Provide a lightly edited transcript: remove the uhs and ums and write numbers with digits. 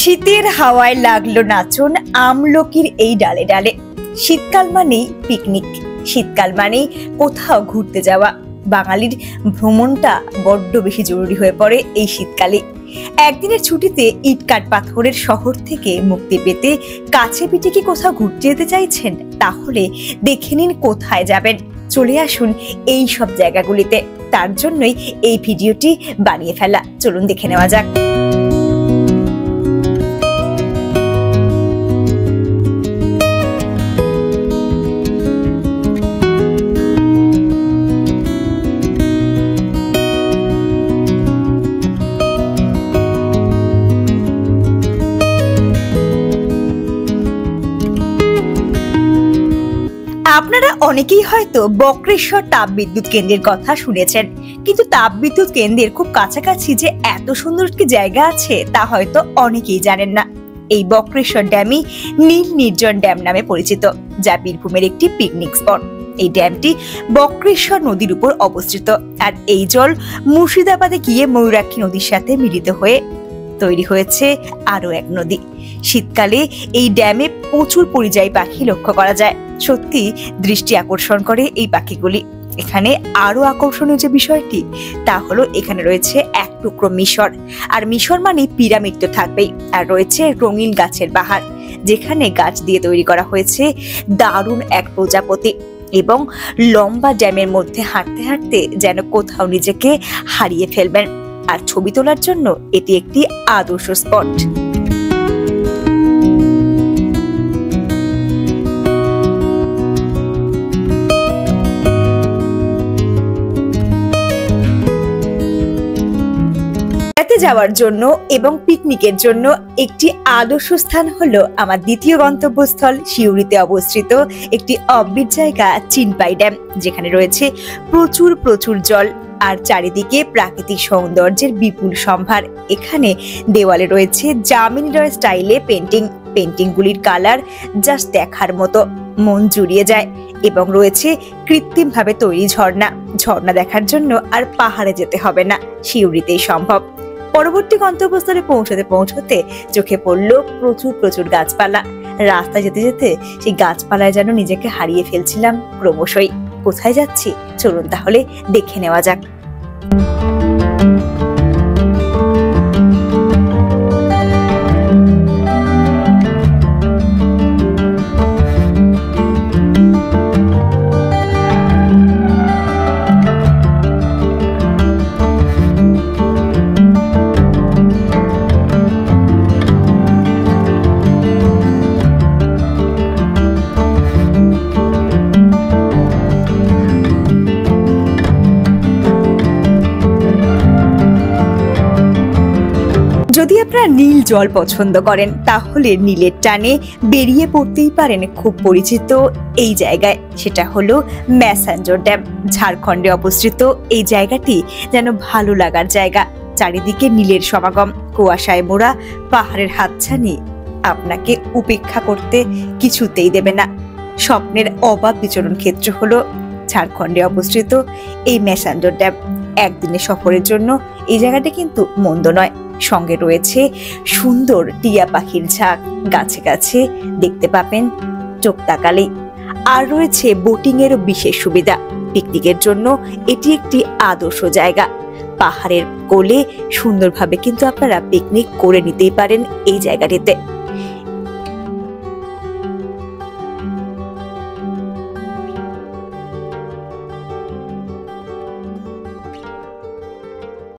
শীতের হাওয়ায় লাগলো নাচন আমলকির এই ডালে ডালে। শীতকাল মানেই পিকনিক, শীতকাল মানেই কোথাও ঘুরতে যাওয়া। বাঙালির ভ্রমণটা বড্ড বেশি জরুরি হয়ে পড়ে এই শীতকালে। একদিনের ছুটিতে ইটকাট পাথরের শহর থেকে মুক্তি পেতে কাছে পিঠে কি কোথাও ঘুরতে যেতে চাইছেন? তাহলে দেখে নিন কোথায় যাবেন। চলে আসুন এই সব জায়গাগুলিতে। তার জন্যই এই ভিডিওটি বানিয়ে ফেলা। চলুন দেখে নেওয়া যাক। আপনারা অনেকেই হয়তো বক্রেশ্বর তাপবিদ্যুৎ কেন্দ্রের কথা শুনেছেন, কিন্তু তাপবিদ্যুৎ কেন্দ্রের খুব কাছাকাছি যে এত সুন্দর একটি জায়গা আছে তা হয়তো অনেকেই জানেন না। এই বক্রেশ্বর ড্যামই নীল নির্জন ড্যাম নামে পরিচিত, যা বীরভূমের একটি পিকনিক স্পট। এই ড্যামটি বক্রেশ্বর নদীর উপর অবস্থিত, আর এই জল মুর্শিদাবাদে গিয়ে ময়ূরাক্ষী নদীর সাথে মিলিত হয়ে তৈরি হয়েছে আরো এক নদী। শীতকালে এই ড্যামে প্রচুর পরিযায়ী পাখি লক্ষ্য করা যায়। সত্যি দৃষ্টি আকর্ষণ করে এই পাখিগুলি। এখানে আরো আকর্ষণীয় যে বিষয়টি তা হলো এখানে রয়েছে এক টুকরো মিশর, আর মিশর মানে পিরামিড তো থাকবেই, আর রয়েছে রঙিন গাছের বাহার, যেখানে গাছ দিয়ে তৈরি করা হয়েছে দারুণ এক প্রজাপতি। এবং লম্বা ড্যামের মধ্যে হাঁটতে হাঁটতে যেন কোথাও নিজেকে হারিয়ে ফেলবেন। আর ছবি তোলার জন্য এটি একটি আদর্শ স্পট। যাওয়ার জন্য এবং পিকনিকের জন্য একটি আদর্শ স্থান হলো আমার দ্বিতীয় গন্তব্যস্থল সিউড়িতে অবস্থিত একটি অব্বিট জায়গা চিনপাই ড্যাম, যেখানে রয়েছে প্রচুর জল আর চারিদিকে প্রাকৃতিক সৌন্দর্যের বিপুল সম্ভার। এখানে দেওয়ালে রয়েছে জামিনী রয় স্টাইলে পেন্টিংগুলির কালার জাস্ট দেখার মতো, মন জুড়িয়ে যায়। এবং রয়েছে কৃত্রিম ভাবে তৈরি ঝর্ণা দেখার জন্য আর পাহাড়ে যেতে হবে না, সিউড়িতেই সম্ভব। পরবর্তী গন্তব্যস্থলে পৌঁছতে চোখে পড়লো প্রচুর গাছপালা। রাস্তায় যেতে যেতে সেই গাছপালায় যেন নিজেকে হারিয়ে ফেলছিলাম ক্রমশই। কোথায় যাচ্ছি চলুন তাহলে দেখে নেওয়া যাক। যদি আপনারা নীল জল পছন্দ করেন তাহলে নীলের টানে বেরিয়ে পড়তেই পারেন খুব পরিচিত এই জায়গায়। সেটা হলো ম্যাসাঞ্জোর ড্যাম। ঝাড়খণ্ডে অবস্থিত এই জায়গাটি যেন ভালো লাগার জায়গা। চারিদিকে নীলের সমাগম, কুয়াশায় মোড়া পাহাড়ের হাতছানি আপনাকে উপেক্ষা করতে কিছুতেই দেবে না। স্বপ্নের অবাধ বিচরণ ক্ষেত্র হলো ঝাড়খণ্ডে অবস্থিত এই ম্যাসাঞ্জোর ড্যাম। একদিনের সফরের জন্য এই জায়গাটা কিন্তু মন্দ নয়। সঙ্গে রয়েছে সুন্দর টিয়া পাখির ঝাঁক, গাছে গাছে দেখতে পাবেন চোখ তাকালেই। আর রয়েছে বোটিং এরও বিশেষ সুবিধা। পিকনিকের জন্য এটি একটি আদর্শ জায়গা। পাহাড়ের কোলে সুন্দরভাবে কিন্তু আপনারা পিকনিক করে নিতেই পারেন এই জায়গাটিতে।